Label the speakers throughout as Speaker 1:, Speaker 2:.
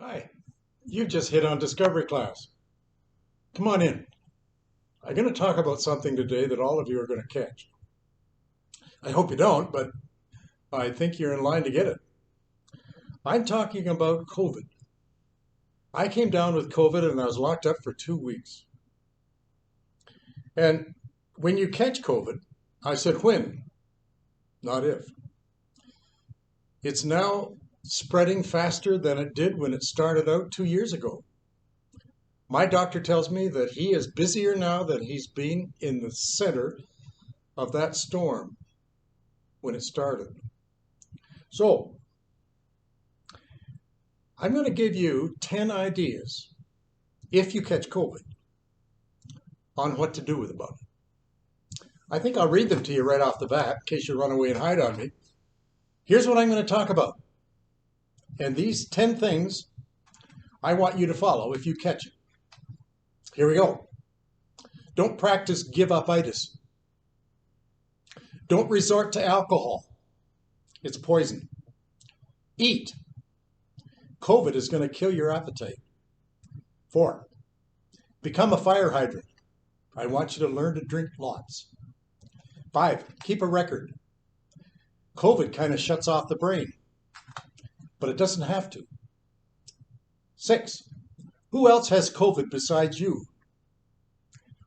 Speaker 1: Hi, you just hit on Discovery class. Come on in. I'm going to talk about something today that all of you are going to catch. I hope you don't, but I think you're in line to get it. I'm talking about COVID. I came down with COVID and I was locked up for 2 weeks. And when you catch COVID, I said when, not if. It's now spreading faster than it did when it started out 2 years ago. My doctor tells me that he is busier now than he's been in the center of that storm when it started. So, I'm going to give you 10 ideas, if you catch COVID, on what to do about it. I think I'll read them to you right off the bat in case you run away and hide on me. Here's what I'm going to talk about. And these 10 things I want you to follow if you catch it. Here we go. Don't practice give-up-itis. Don't resort to alcohol. It's poison. Eat. COVID is going to kill your appetite. 4. Become a fire hydrant. I want you to learn to drink lots. 5. Keep a record. COVID kind of shuts off the brain, but it doesn't have to. 6. Who else has COVID besides you?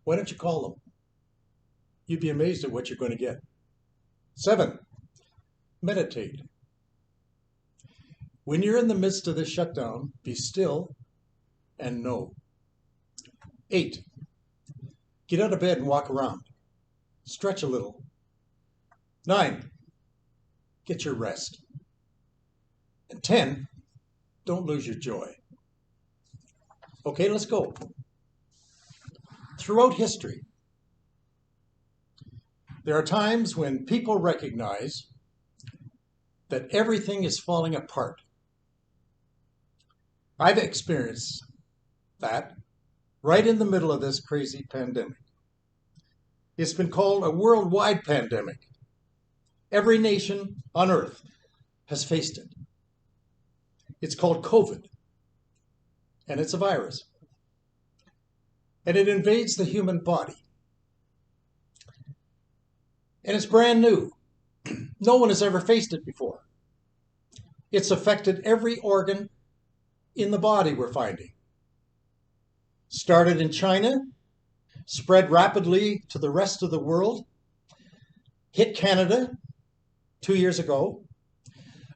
Speaker 1: Why don't you call them? You'd be amazed at what you're going to get. 7. Meditate. When you're in the midst of this shutdown, be still and know. 8. Get out of bed and walk around. Stretch a little. 9. Get your rest. And 10. Don't lose your joy. Okay, let's go. Throughout history, there are times when people recognize that everything is falling apart. I've experienced that right in the middle of this crazy pandemic. It's been called a worldwide pandemic. Every nation on earth has faced it. It's called COVID, and it's a virus. And it invades the human body. And it's brand new. No one has ever faced it before. It's affected every organ in the body, we're finding. Started in China, spread rapidly to the rest of the world, hit Canada 2 years ago.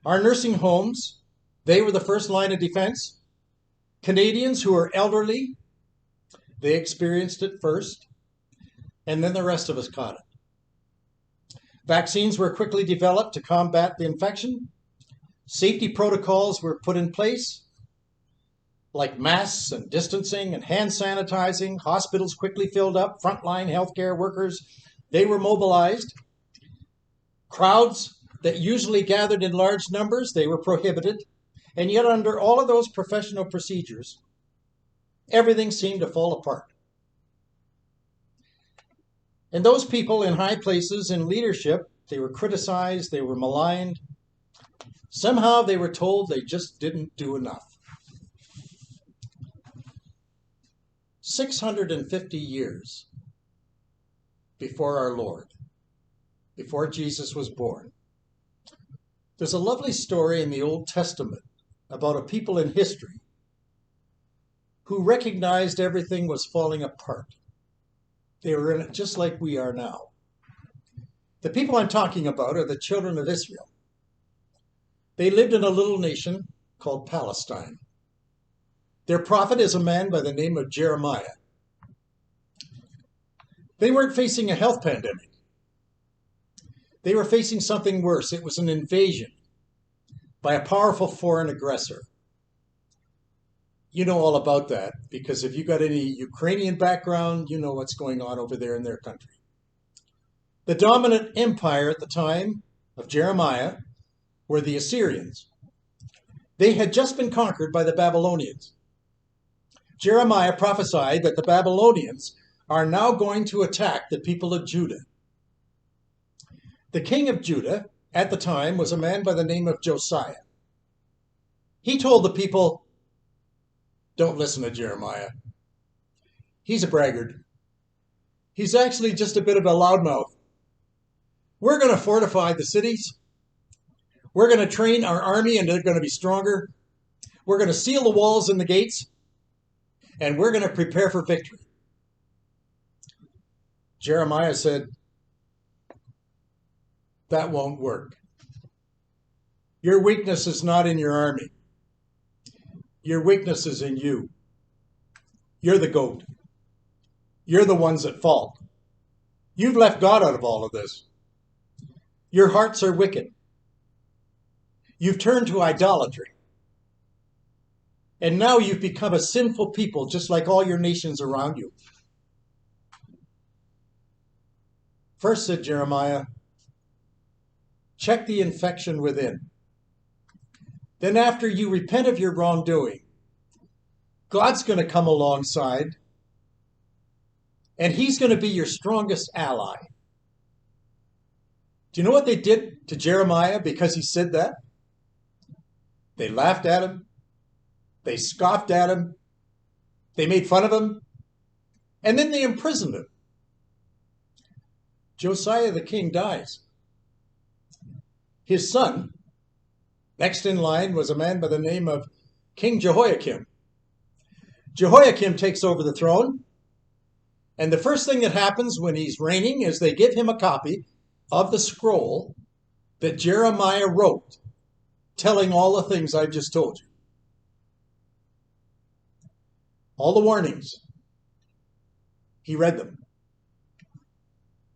Speaker 1: Our nursing homes, they were the first line of defense. Canadians who are elderly, they experienced it first, and then the rest of us caught it. Vaccines were quickly developed to combat the infection. Safety protocols were put in place, like masks and distancing and hand sanitizing. Hospitals quickly filled up. Frontline healthcare workers, they were mobilized. Crowds that usually gathered in large numbers, they were prohibited. And yet under all of those professional procedures, everything seemed to fall apart. And those people in high places in leadership, they were criticized, they were maligned. Somehow they were told they just didn't do enough. 650 years before our Lord, before Jesus was born, there's a lovely story in the Old Testament about a people in history who recognized everything was falling apart. They were in it just like we are now. The people I'm talking about are the children of Israel. They lived in a little nation called Palestine. Their prophet is a man by the name of Jeremiah. They weren't facing a health pandemic. They were facing something worse. It was an invasion by a powerful foreign aggressor. You know all about that, because if you got any Ukrainian background, you know what's going on over there in their country. The dominant empire at the time of Jeremiah were the Assyrians. They had just been conquered by the Babylonians. Jeremiah prophesied that the Babylonians are now going to attack the people of Judah. The king of Judah at the time was a man by the name of Josiah. He told the people, Don't listen to Jeremiah. He's a braggart. He's actually just a bit of a loudmouth. We're going to fortify the cities. We're going to train our army and they're going to be stronger. We're going to seal the walls and the gates. And we're going to prepare for victory. Jeremiah said, that won't work. Your weakness is not in your army. Your weakness is in you. You're the goat. You're the ones at fault. You've left God out of all of this. Your hearts are wicked. You've turned to idolatry. And now you've become a sinful people, just like all your nations around you. First, said Jeremiah, check the infection within. Then after you repent of your wrongdoing, God's going to come alongside, and he's going to be your strongest ally. Do you know what they did to Jeremiah because he said that? They laughed at him. They scoffed at him. They made fun of him. And then they imprisoned him. Josiah the king dies. His son, next in line, was a man by the name of King Jehoiakim. Jehoiakim takes over the throne. And the first thing that happens when he's reigning is they give him a copy of the scroll that Jeremiah wrote, telling all the things I've just told you. All the warnings. He read them.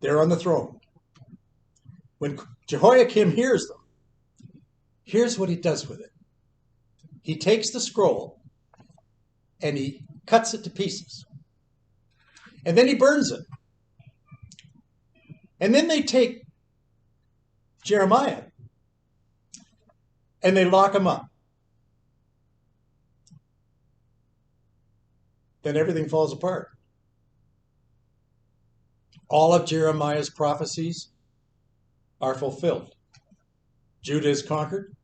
Speaker 1: They're on the throne. When Jehoiakim hears them, here's what he does with it. He takes the scroll and he cuts it to pieces. And then he burns it. And then they take Jeremiah and they lock him up. Then everything falls apart. All of Jeremiah's prophecies are fulfilled. Judah is conquered.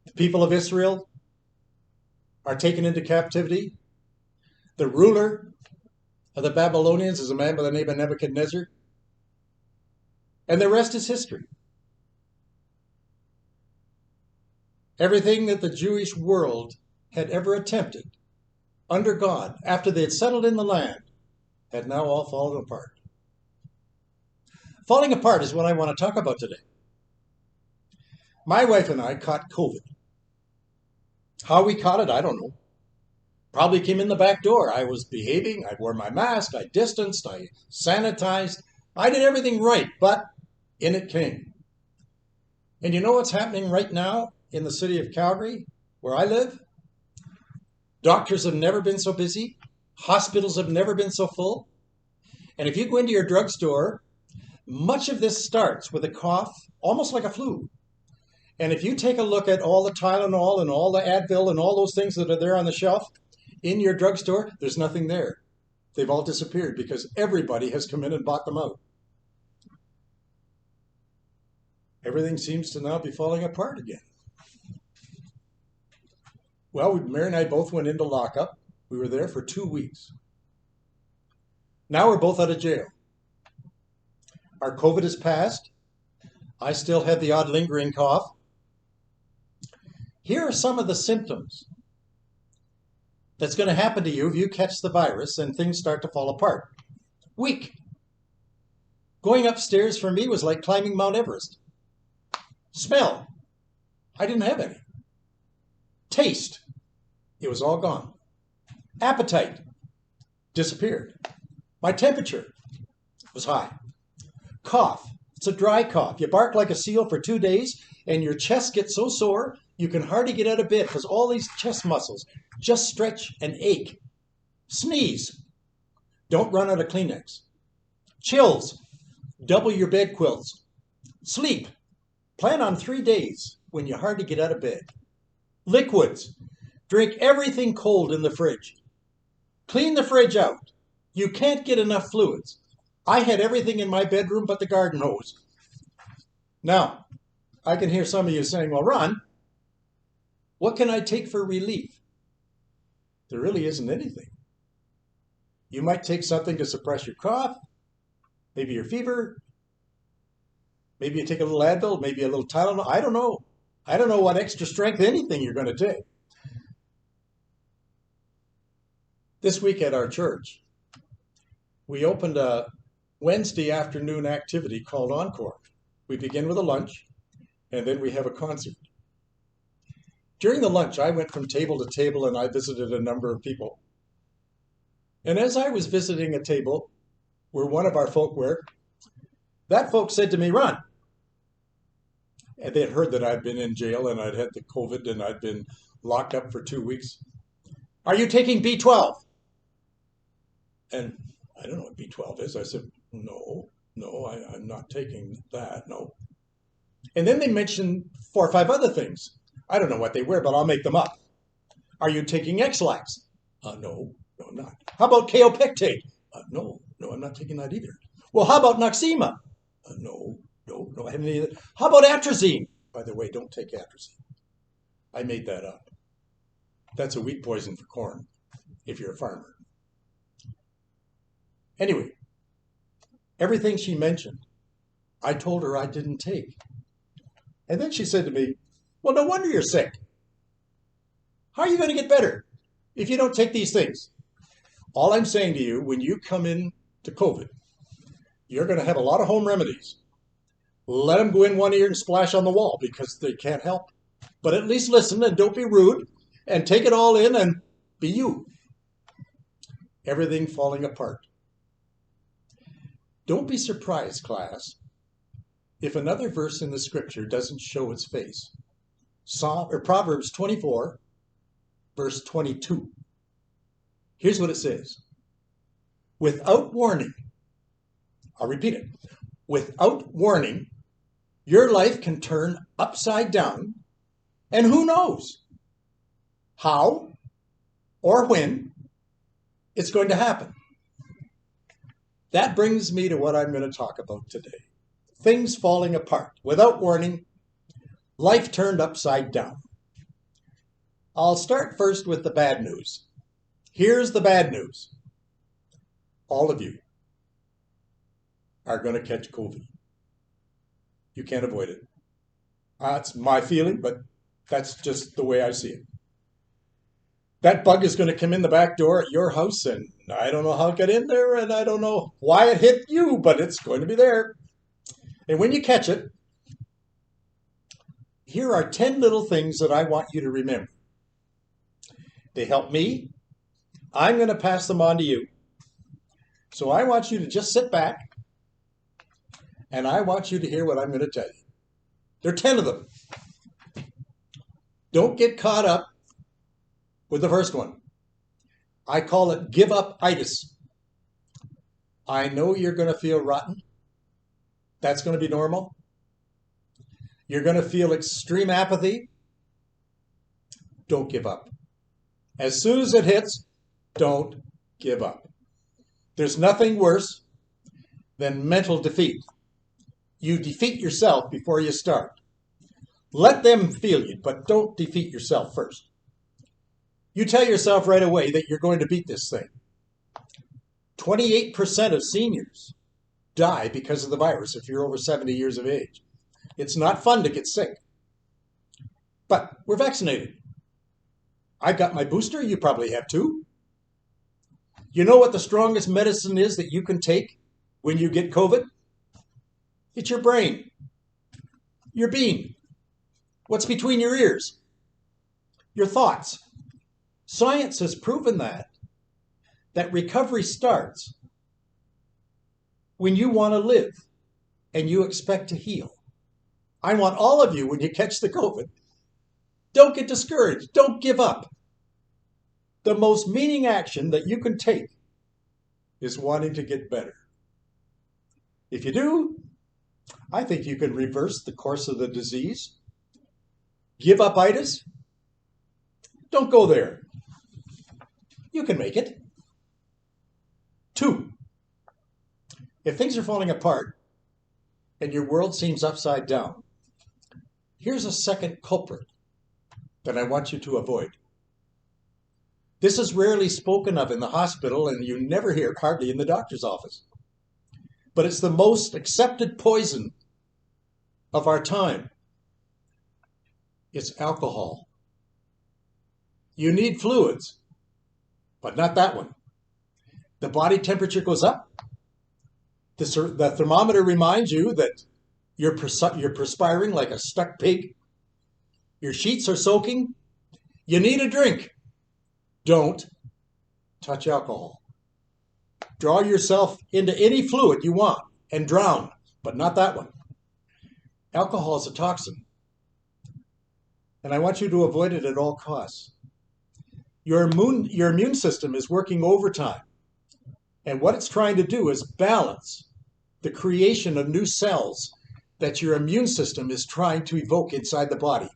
Speaker 1: The people of Israel are taken into captivity. The ruler of the Babylonians is a man by the name of Nebuchadnezzar. And the rest is history. Everything that the Jewish world had ever attempted under God, after they had settled in the land, had now all fallen apart. Falling apart is what I want to talk about today. My wife and I caught COVID. How we caught it, I don't know. Probably came in the back door. I was behaving. I wore my mask. I distanced. I sanitized. I did everything right, but in it came. And you know what's happening right now in the city of Calgary, where I live? Doctors have never been so busy. Hospitals have never been so full. And if you go into your drugstore, much of this starts with a cough, almost like a flu. And if you take a look at all the Tylenol and all the Advil and all those things that are there on the shelf in your drugstore, there's nothing there. They've all disappeared because everybody has come in and bought them out. Everything seems to now be falling apart again. Well, Mary and I both went into lockup. We were there for 2 weeks. Now we're both out of jail. Our COVID has passed. I still have the odd lingering cough. Here are some of the symptoms that's going to happen to you if you catch the virus and things start to fall apart. Weak. Going upstairs for me was like climbing Mount Everest. Smell. I didn't have any. Taste. It was all gone. Appetite. Disappeared. My temperature was high. Cough. It's a dry cough. You bark like a seal for 2 days and your chest gets so sore you can hardly get out of bed because all these chest muscles just stretch and ache. Sneeze. Don't run out of Kleenex. Chills. Double your bed quilts. Sleep. Plan on 3 days when you hardly get out of bed. Liquids. Drink everything cold in the fridge. Clean the fridge out. You can't get enough fluids. I had everything in my bedroom but the garden hose. Now, I can hear some of you saying, well, Ron, what can I take for relief? there really isn't anything. You might take something to suppress your cough, maybe your fever, maybe you take a little Advil, maybe a little Tylenol. I don't know. I don't know what extra strength anything you're going to take. This week at our church, we opened a Wednesday afternoon activity called Encore. We begin with a lunch, and then we have a concert. During the lunch, I went from table to table, and I visited a number of people. And as I was visiting a table where one of our folk were, that folk said to me, "Ron," and they had heard that I'd been in jail and I'd had the COVID and I'd been locked up for 2 weeks. "Are you taking B12? And I don't know what B12 is. I said, no, I'm not taking that, no. And then they mentioned 4 or 5 other things. I don't know what they were, but I'll make them up. "Are you taking X-Lax? No, I'm not. "How about kaopectate? No, I'm not taking that either. "Well, how about Noxema? No, I haven't any of that. "How about atrazine? By the way, don't take atrazine. I made that up. That's a wheat poison for corn, if you're a farmer. Anyway, everything she mentioned, I told her I didn't take. And then she said to me, "Well, no wonder you're sick. How are you going to get better if you don't take these things?" All I'm saying to you, when you come in to COVID, you're going to have a lot of home remedies. Let them go in one ear and splash on the wall because they can't help. But at least listen and don't be rude and take it all in and be you. Everything falling apart. Don't be surprised, class, if another verse in the scripture doesn't show its face. Proverbs 24, verse 22. Here's what it says. Without warning, I'll repeat it. Without warning, your life can turn upside down, and who knows how or when it's going to happen. That brings me to what I'm going to talk about today. Things falling apart. Without warning, life turned upside down. I'll start first with the bad news. Here's the bad news. All of you are going to catch COVID. You can't avoid it. That's my feeling, but that's just the way I see it. That bug is going to come in the back door at your house, and I don't know how it got in there, and I don't know why it hit you, but it's going to be there. And when you catch it, here are 10 little things that I want you to remember. They help me. I'm going to pass them on to you. So I want you to just sit back, and I want you to hear what I'm going to tell you. There are 10 of them. Don't get caught up with the first one. I call it give-up-itis. I know you're going to feel rotten. That's going to be normal. You're going to feel extreme apathy. Don't give up. As soon as it hits, don't give up. There's nothing worse than mental defeat. You defeat yourself before you start. Let them feel you, but don't defeat yourself first. You tell yourself right away that you're going to beat this thing. 28% of seniors die because of the virus if you're over 70 years of age. It's not fun to get sick. But we're vaccinated. I got my booster. You probably have too. You know what the strongest medicine is that you can take when you get COVID? It's your brain. Your being. What's between your ears? Your thoughts. Science has proven that recovery starts when you want to live and you expect to heal. I want all of you, when you catch the COVID, don't get discouraged. Don't give up. The most meaning action that you can take is wanting to get better. If you do, I think you can reverse the course of the disease. Give-up-itis? Don't go there. You can make it. 2, if things are falling apart and your world seems upside down, here's a second culprit that I want you to avoid. This is rarely spoken of in the hospital, and you never hear it hardly in the doctor's office. But it's the most accepted poison of our time. It's alcohol. You need fluids, but not that one. The body temperature goes up. The thermometer reminds you that you're perspiring like a stuck pig. Your sheets are soaking. You need a drink. Don't touch alcohol. Draw yourself into any fluid you want and drown, but not that one. Alcohol is a toxin, and I want you to avoid it at all costs. Your immune system is working overtime, and what it's trying to do is balance the creation of new cells that your immune system is trying to evoke inside the body.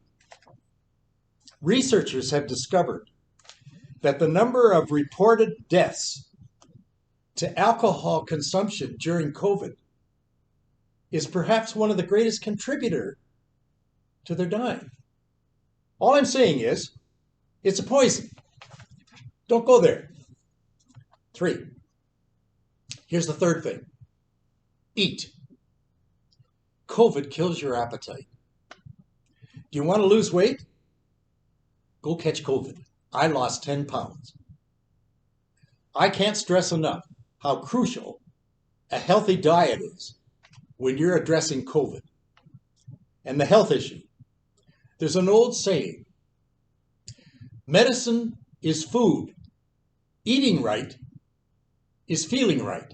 Speaker 1: Researchers have discovered that the number of reported deaths to alcohol consumption during COVID is perhaps one of the greatest contributors to their dying. All I'm saying is, it's a poison. Don't go there. 3. Here's the third thing. Eat. COVID kills your appetite. Do you want to lose weight? Go catch COVID. I lost 10 pounds. I can't stress enough how crucial a healthy diet is when you're addressing COVID and the health issue. There's an old saying, medicine is food. Eating right is feeling right.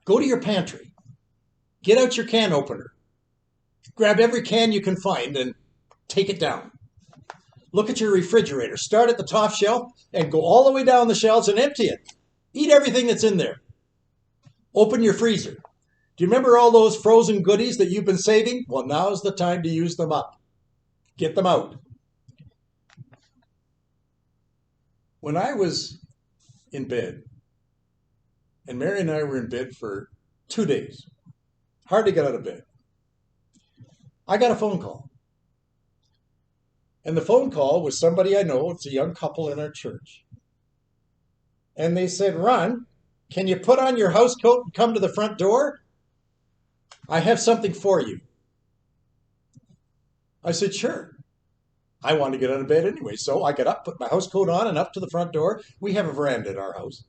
Speaker 1: Go to your pantry. Get out your can opener. Grab every can you can find and take it down. Look at your refrigerator. Start at the top shelf and go all the way down the shelves and empty it. Eat everything that's in there. Open your freezer. Do you remember all those frozen goodies that you've been saving? Well, now's the time to use them up. Get them out. When I was in bed, and Mary and I were in bed for 2 days, hardly got out of bed, I got a phone call. And the phone call was somebody I know. It's a young couple in our church. And they said, Ron, can you put on your house coat and come to the front door? I have something for you. I said, sure. I wanted to get out of bed anyway. So I got up, put my house coat on, and up to the front door. We have a veranda at our house.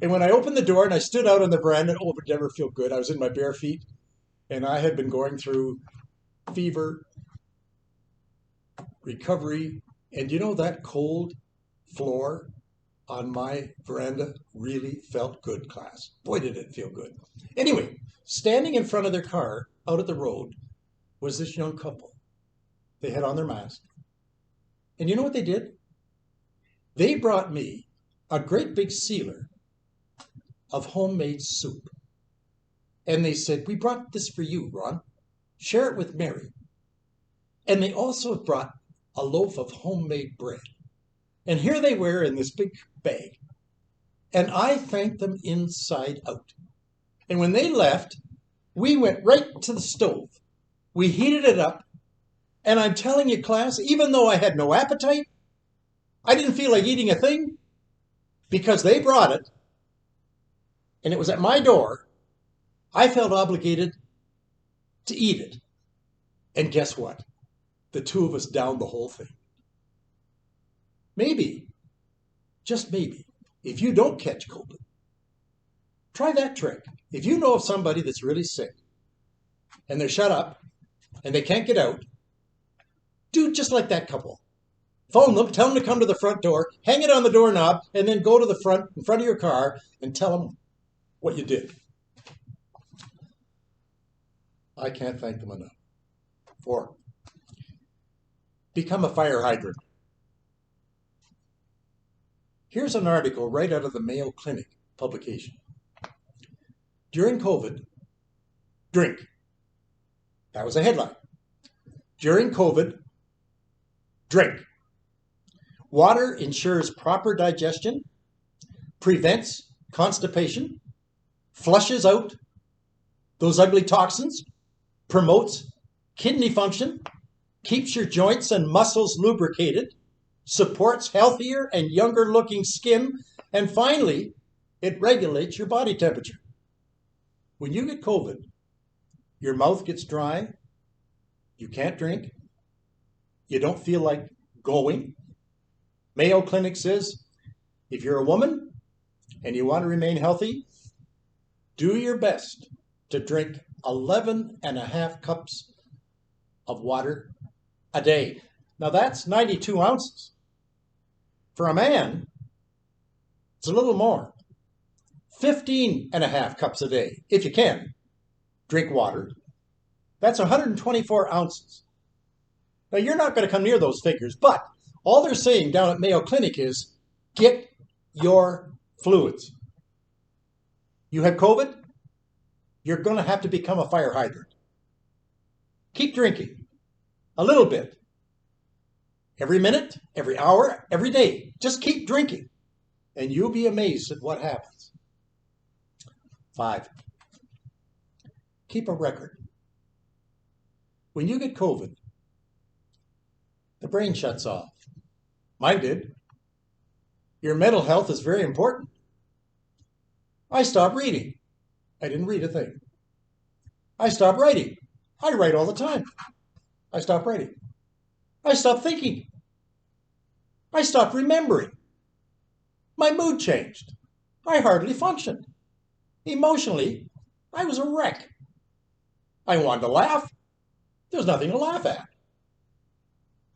Speaker 1: And when I opened the door and I stood out on the veranda, oh, it would never feel good. I was in my bare feet. And I had been going through fever, recovery, and you know that cold floor on my veranda really felt good, class. Boy, did it feel good. Anyway, standing in front of their car out at the road was this young couple. They had on their mask. And you know what they did? They brought me a great big sealer of homemade soup. And they said, we brought this for you, Ron. Share it with Mary. And they also brought a loaf of homemade bread. And here they were in this big bag. And I thanked them inside out. And when they left, we went right to the stove. We heated it up. And I'm telling you, class, even though I had no appetite, I didn't feel like eating a thing because they brought it. And it was at my door. I felt obligated to eat it. And guess what? The two of us downed the whole thing. Maybe, just maybe, if you don't catch COVID, try that trick. If you know of somebody that's really sick and they're shut up and they can't get out, do just like that couple. Phone them, tell them to come to the front door, hang it on the doorknob, and then go to the front, in front of your car and tell them what you did. I can't thank them enough. 4. Become a fire hydrant. Here's an article right out of the Mayo Clinic publication. During COVID, drink. That was a headline. During COVID, drink. Water ensures proper digestion, prevents constipation, flushes out those ugly toxins, promotes kidney function, keeps your joints and muscles lubricated, supports healthier and younger looking skin, and finally, it regulates your body temperature. When you get COVID, your mouth gets dry, you can't drink, you don't feel like going. Mayo Clinic says if you're a woman and you want to remain healthy, do your best to drink 11 and a half cups of water a day. Now that's 92 ounces. For a man, it's a little more. 15 and a half cups a day, if you can, drink water. That's 124 ounces. Now you're not going to come near those figures, but all they're saying down at Mayo Clinic is get your fluids. You have COVID, you're going to have to become a fire hydrant. Keep drinking a little bit. Every minute, every hour, every day. Just keep drinking, and you'll be amazed at what happens. 5, keep a record. When you get COVID, the brain shuts off. Mine did. Your mental health is very important. I stopped reading. I didn't read a thing. I stopped writing. I write all the time. I stopped writing. I stopped thinking. I stopped remembering. My mood changed. I hardly functioned. Emotionally, I was a wreck. I wanted to laugh. There's nothing to laugh at.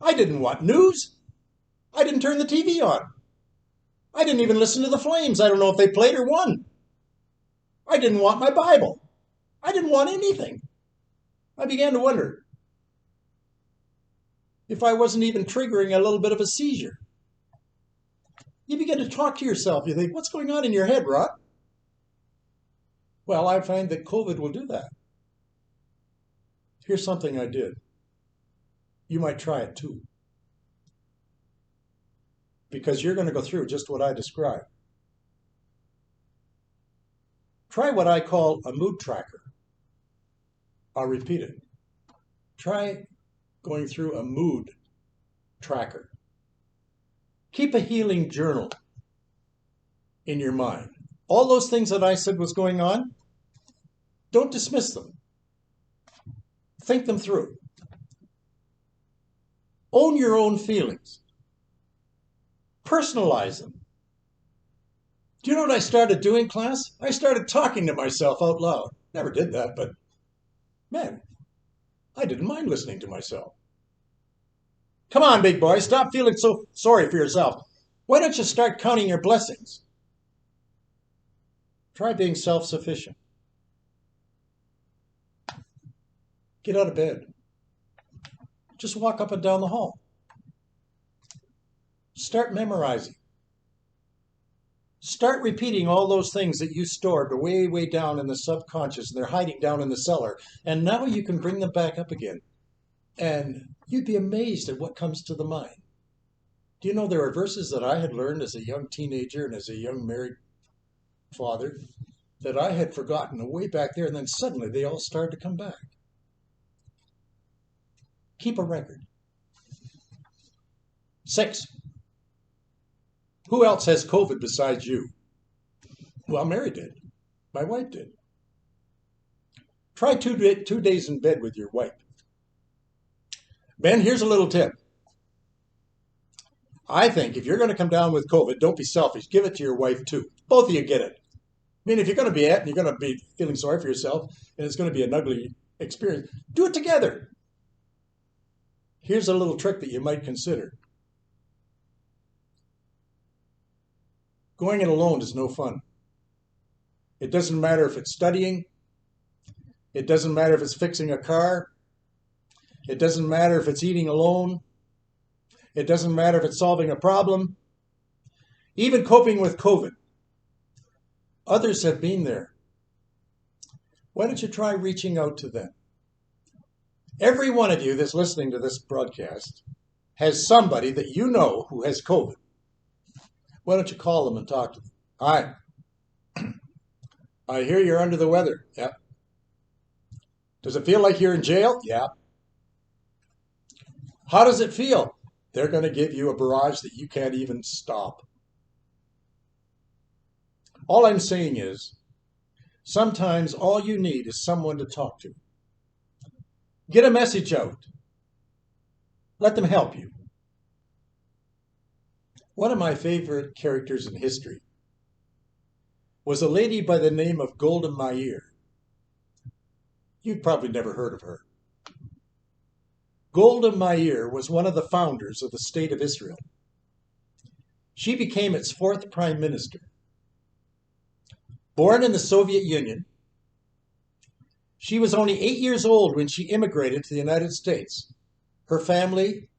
Speaker 1: I didn't want news. I didn't turn the TV on. I didn't even listen to the Flames. I don't know if they played or won. I didn't want my Bible. I didn't want anything. I began to wonder if I wasn't even triggering a little bit of a seizure. You begin to talk to yourself. You think, what's going on in your head, Rod? Well, I find that COVID will do that. Here's something I did. You might try it too. Because you're going to go through just what I described. Try what I call a mood tracker. I'll repeat it. Try going through a mood tracker. Keep a healing journal in your mind. All those things that I said was going on, don't dismiss them. Think them through. Own your own feelings. Personalize them. Do you know what I started doing, class? I started talking to myself out loud. Never did that, but man, I didn't mind listening to myself. Come on, big boy, stop feeling so sorry for yourself. Why don't you start counting your blessings? Try being self-sufficient. Get out of bed. Just walk up and down the hall. Start memorizing. Start repeating all those things that you stored way, way down in the subconscious, and they're hiding down in the cellar. And now you can bring them back up again. And you'd be amazed at what comes to the mind. Do you know there are verses that I had learned as a young teenager and as a young married father that I had forgotten way back there, and then suddenly they all started to come back. Keep a record. 6, who else has COVID besides you? Well, Mary did. My wife did. Try 2 days in bed with your wife. Ben, here's a little tip. I think if you're going to come down with COVID, don't be selfish. Give it to your wife too. Both of you get it. I mean, if you're going to be and you're going to be feeling sorry for yourself, and it's going to be an ugly experience, do it together. Here's a little trick that you might consider. Going it alone is no fun. It doesn't matter if it's studying. It doesn't matter if it's fixing a car. It doesn't matter if it's eating alone. It doesn't matter if it's solving a problem. Even coping with COVID. Others have been there. Why don't you try reaching out to them? Every one of you that's listening to this broadcast has somebody that you know who has COVID. Why don't you call them and talk to them? Hi. I hear you're under the weather. Yep. Does it feel like you're in jail? Yeah. How does it feel? they're going to give you a barrage that you can't even stop. All I'm saying is, sometimes all you need is someone to talk to. Get a message out. Let them help you. One of my favorite characters in history was a lady by the name of Golda Meir. You'd probably never heard of her. Golda Meir was one of the founders of the State of Israel. She became its fourth prime minister. Born in the Soviet Union, she was only 8 years old when she immigrated to the United States. Her family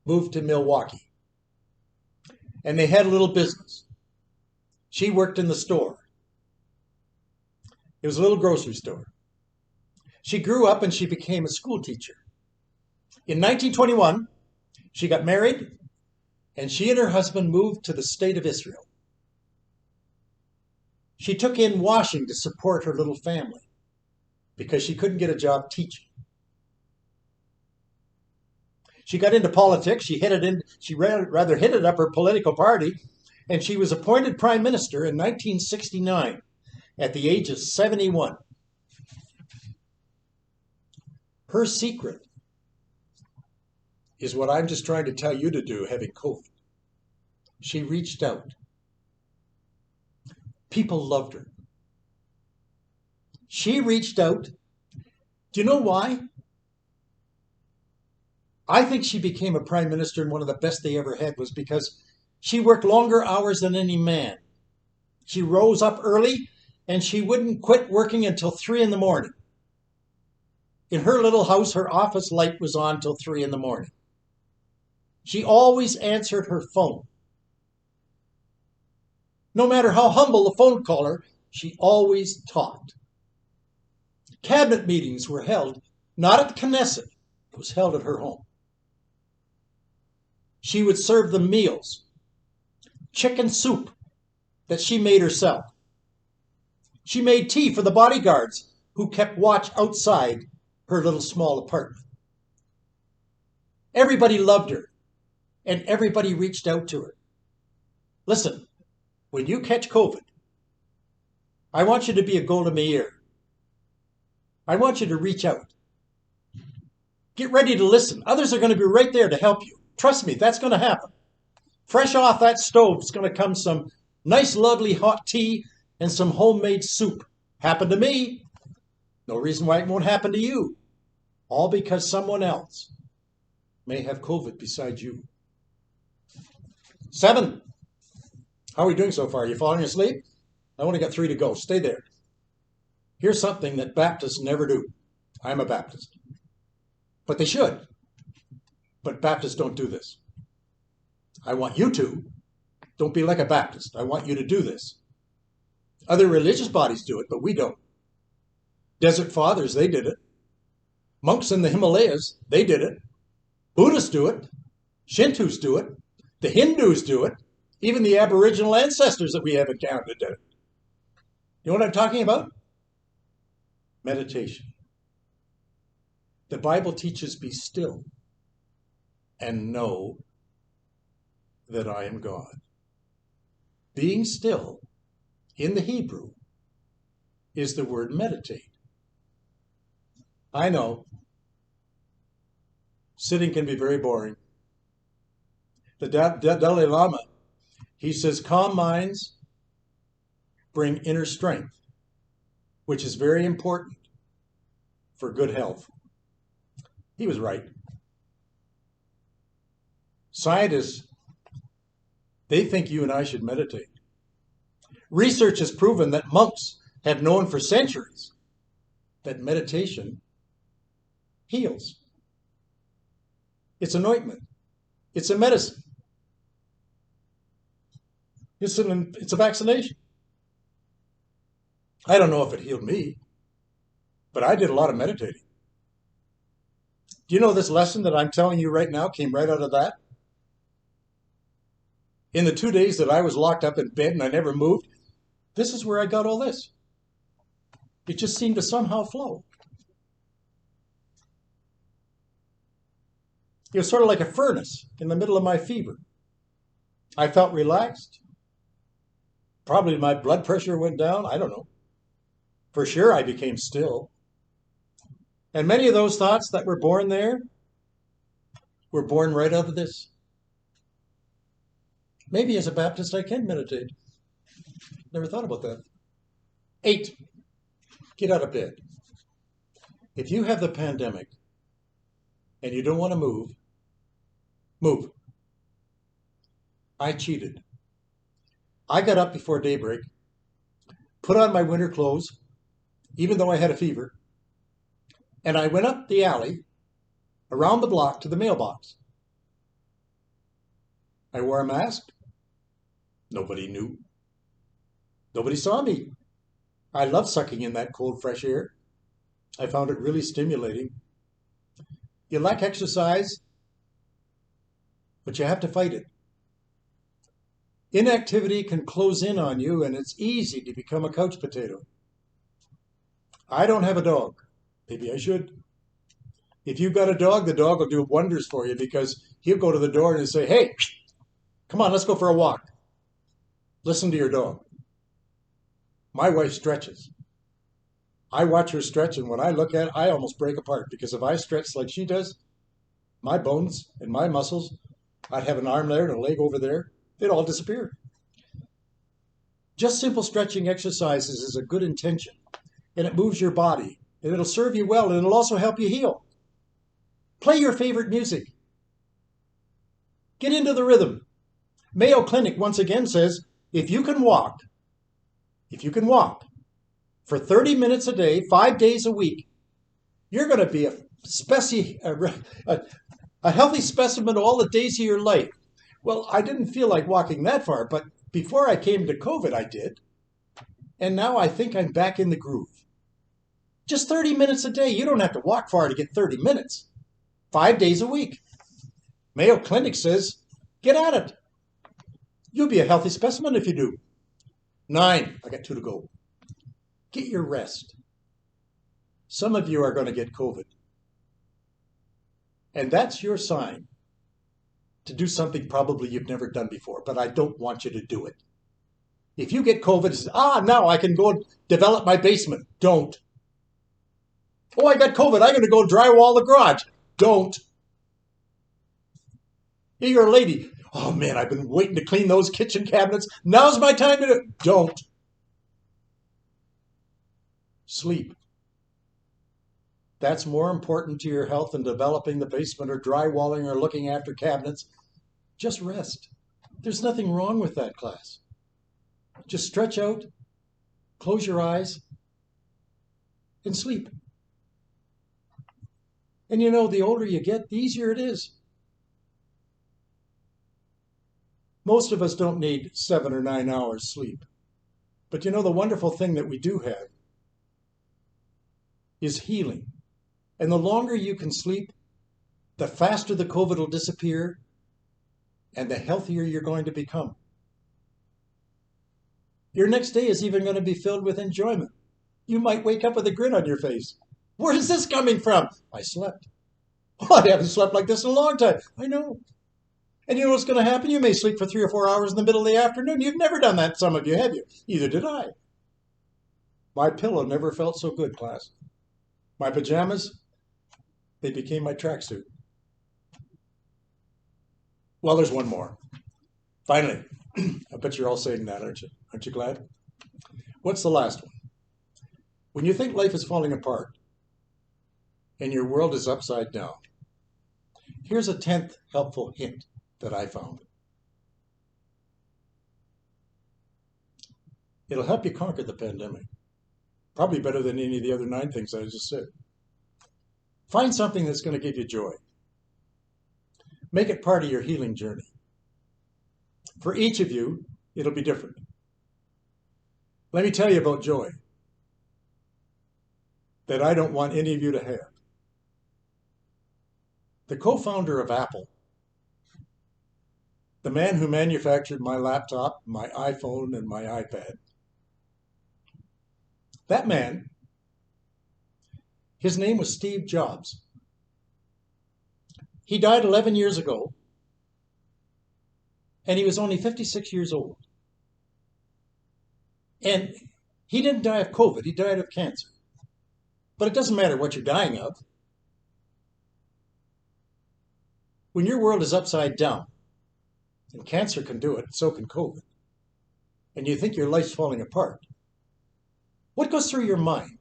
Speaker 1: moved to Milwaukee, and they had a little business. She worked in the store. It was a little grocery store. She grew up and she became a school teacher. In 1921, she got married, and she and her husband moved to the State of Israel. She took in washing to support her little family because she couldn't get a job teaching. She got into politics. She rather headed up her political party, and she was appointed prime minister in 1969 at the age of 71. Her secret is what I'm just trying to tell you to do, having COVID. She reached out. People loved her. She reached out. Do you know why? I think she became a prime minister, and one of the best they ever had was because she worked longer hours than any man. She rose up early, and she wouldn't quit working until 3 in the morning. In her little house, her office light was on till 3 in the morning. She always answered her phone. No matter how humble the phone caller, she always talked. Cabinet meetings were held not at the Knesset, it was held at her home. She would serve them meals, chicken soup that she made herself. She made tea for the bodyguards who kept watch outside her little small apartment. Everybody loved her, and everybody reached out to her. Listen, when you catch COVID, I want you to be a Golda Meir. I want you to reach out. Get ready to listen. Others are going to be right there to help you. Trust me, that's going to happen. Fresh off that stove is going to come some nice, lovely hot tea and some homemade soup. Happened to me. No reason why it won't happen to you. All because someone else may have COVID beside you. 7. How are we doing so far? Are you falling asleep? I only got 3 to go. Stay there. Here's something that Baptists never do. I'm a Baptist. But they should. But Baptists don't do this. I want you to. Don't be like a Baptist. I want you to do this. Other religious bodies do it, but we don't. Desert Fathers, they did it. Monks in the Himalayas, they did it. Buddhists do it. Shintos do it. The Hindus do it. Even the Aboriginal ancestors that we have in Canada did it. You know what I'm talking about? Meditation. The Bible teaches, be still and know that I am God. Being still, in the Hebrew, is the word meditate. I know, sitting can be very boring. The Dalai Lama, he says, calm minds bring inner strength, which is very important for good health. He was right. Scientists, they think you and I should meditate. Research has proven that monks have known for centuries that meditation heals. It's an ointment. It's a medicine. It's a vaccination. I don't know if it healed me, but I did a lot of meditating. Do you know this lesson that I'm telling you right now came right out of that? In the 2 days that I was locked up in bed and I never moved, this is where I got all this. It just seemed to somehow flow. It was sort of like a furnace in the middle of my fever. I felt relaxed. Probably my blood pressure went down. I don't know. For sure, I became still. And many of those thoughts that were born there were born right out of this. Maybe as a Baptist, I can meditate. Never thought about that. 8, get out of bed. If you have the pandemic and you don't want to move, move. I cheated. I got up before daybreak, put on my winter clothes, even though I had a fever, and I went up the alley, around the block to the mailbox. I wore a mask. Nobody knew. Nobody saw me. I love sucking in that cold, fresh air. I found it really stimulating. You lack exercise, but you have to fight it. Inactivity can close in on you, and it's easy to become a couch potato. I don't have a dog. Maybe I should. If you've got a dog, the dog will do wonders for you because he'll go to the door and say, hey, come on, let's go for a walk. Listen to your dog. My wife stretches. I watch her stretch, and when I look at it, I almost break apart because if I stretch like she does, my bones and my muscles, I'd have an arm there and a leg over there. They'd all disappear. Just simple stretching exercises is a good intention, and it moves your body, and it'll serve you well, and it'll also help you heal. Play your favorite music. Get into the rhythm. Mayo Clinic once again says, if you can walk for 30 minutes a day, 5 days a week, you're going to be a healthy specimen all the days of your life. Well, I didn't feel like walking that far, but before I came to COVID, I did. And now I think I'm back in the groove. Just 30 minutes a day. You don't have to walk far to get 30 minutes. 5 days a week. Mayo Clinic says, get at it. You'll be a healthy specimen if you do. 9, I got 2 to go. Get your rest. Some of you are going to get COVID. And that's your sign to do something probably you've never done before, but I don't want you to do it. If you get COVID, it's, now I can go develop my basement. Don't. Oh, I got COVID. I'm going to go drywall the garage. Don't. You're a lady. Oh, man, I've been waiting to clean those kitchen cabinets. Now's my time to do it. Don't. Sleep. That's more important to your health than developing the basement or drywalling or looking after cabinets. Just rest. There's nothing wrong with that, class. Just stretch out, close your eyes, and sleep. And you know, the older you get, the easier it is. Most of us don't need 7 or 9 hours sleep. But you know, the wonderful thing that we do have is healing. And the longer you can sleep, the faster the COVID will disappear and the healthier you're going to become. Your next day is even going to be filled with enjoyment. You might wake up with a grin on your face. Where is this coming from? I slept. Oh, I haven't slept like this in a long time. I know. And you know what's going to happen? You may sleep for 3 or 4 hours in the middle of the afternoon. You've never done that, some of you, have you? Either did I. My pillow never felt so good, class. My pajamas, they became my tracksuit. Well, there's one more. Finally, I bet you're all saying that, aren't you? Aren't you glad? What's the last one? When you think life is falling apart and your world is upside down, here's a 10th helpful hint that I found. It'll help you conquer the pandemic. Probably better than any of the other 9 things I just said. Find something that's going to give you joy. Make it part of your healing journey. For each of you, it'll be different. Let me tell you about joy that I don't want any of you to have. The co-founder of Apple, the man who manufactured my laptop, my iPhone, and my iPad, that man, his name was Steve Jobs. He died 11 years ago, and he was only 56 years old. And he didn't die of COVID, he died of cancer. But it doesn't matter what you're dying of. When your world is upside down, and cancer can do it, so can COVID, and you think your life's falling apart, what goes through your mind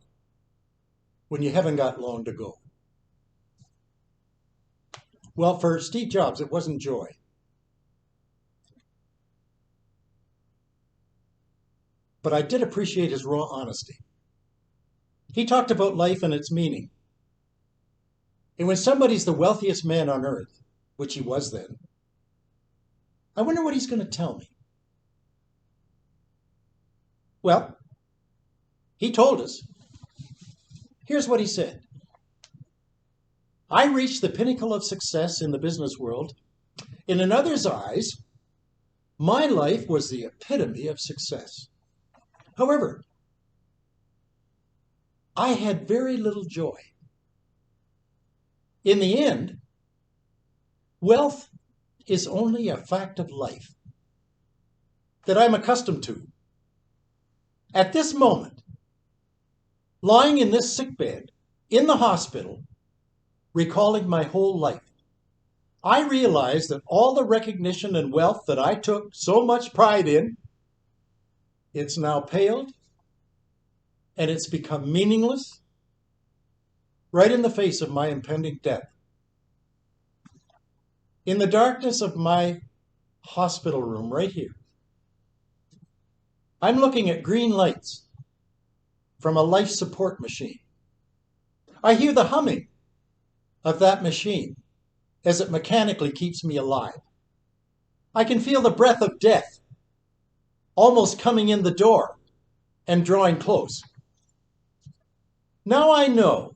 Speaker 1: when you haven't got long to go? Well, for Steve Jobs, it wasn't joy. But I did appreciate his raw honesty. He talked about life and its meaning. And when somebody's the wealthiest man on earth, which he was then, I wonder what he's going to tell me. Well, he told us. Here's what he said. I reached the pinnacle of success in the business world, and in others' eyes, my life was the epitome of success. However, I had very little joy. In the end, wealth is only a fact of life that I'm accustomed to. At this moment, lying in this sickbed in the hospital, recalling my whole life, I realized that all the recognition and wealth that I took so much pride in, it's now paled and it's become meaningless right in the face of my impending death. In the darkness of my hospital room right here, I'm looking at green lights from a life support machine. I hear the humming of that machine as it mechanically keeps me alive. I can feel the breath of death almost coming in the door and drawing close. Now I know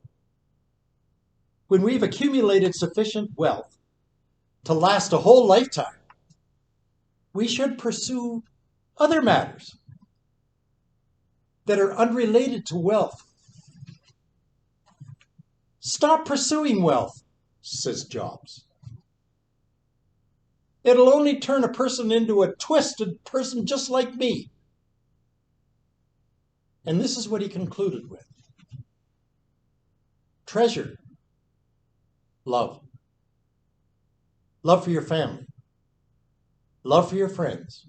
Speaker 1: when we've accumulated sufficient wealth to last a whole lifetime, we should pursue other matters that are unrelated to wealth. Stop pursuing wealth, says Jobs. It'll only turn a person into a twisted person just like me. And this is what he concluded with. Treasure love. Love for your family. Love for your friends.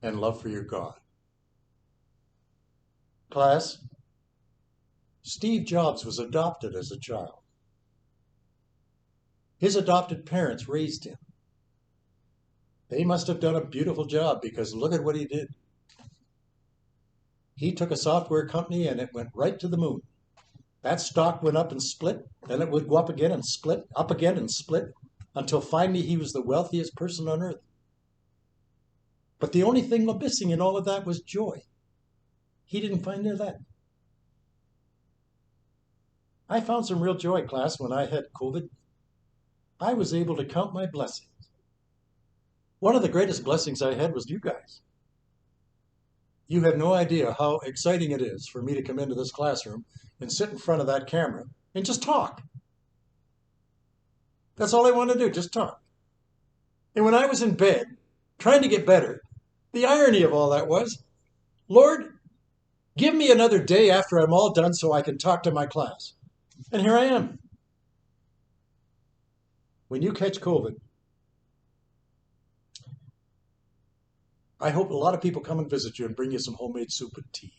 Speaker 1: And love for your God. Class, Steve Jobs was adopted as a child. His adopted parents raised him. They must have done a beautiful job because look at what he did. He took a software company and it went right to the moon. That stock went up and split, then it would go up again and split, up again and split, until finally he was the wealthiest person on earth. But the only thing missing in all of that was joy. He didn't find any of that. I found some real joy, class, when I had COVID. I was able to count my blessings. One of the greatest blessings I had was you guys. You have no idea how exciting it is for me to come into this classroom and sit in front of that camera and just talk. That's all I want to do, just talk. And when I was in bed, trying to get better, the irony of all that was, Lord, give me another day after I'm all done so I can talk to my class. And here I am. When you catch COVID, I hope a lot of people come and visit you and bring you some homemade soup and tea.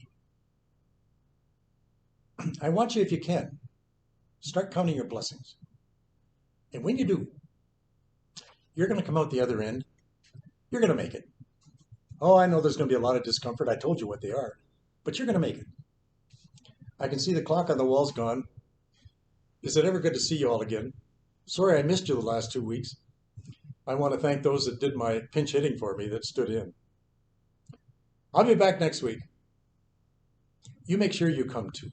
Speaker 1: I want you, if you can, start counting your blessings. And when you do, you're going to come out the other end. You're going to make it. Oh, I know there's going to be a lot of discomfort. I told you what they are. But you're going to make it. I can see the clock on the wall's gone. Is it ever good to see you all again? Sorry I missed you the last 2 weeks. I want to thank those that did my pinch hitting for me that stood in. I'll be back next week. You make sure you come too.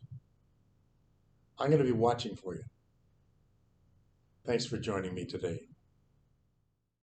Speaker 1: I'm going to be watching for you. Thanks for joining me today.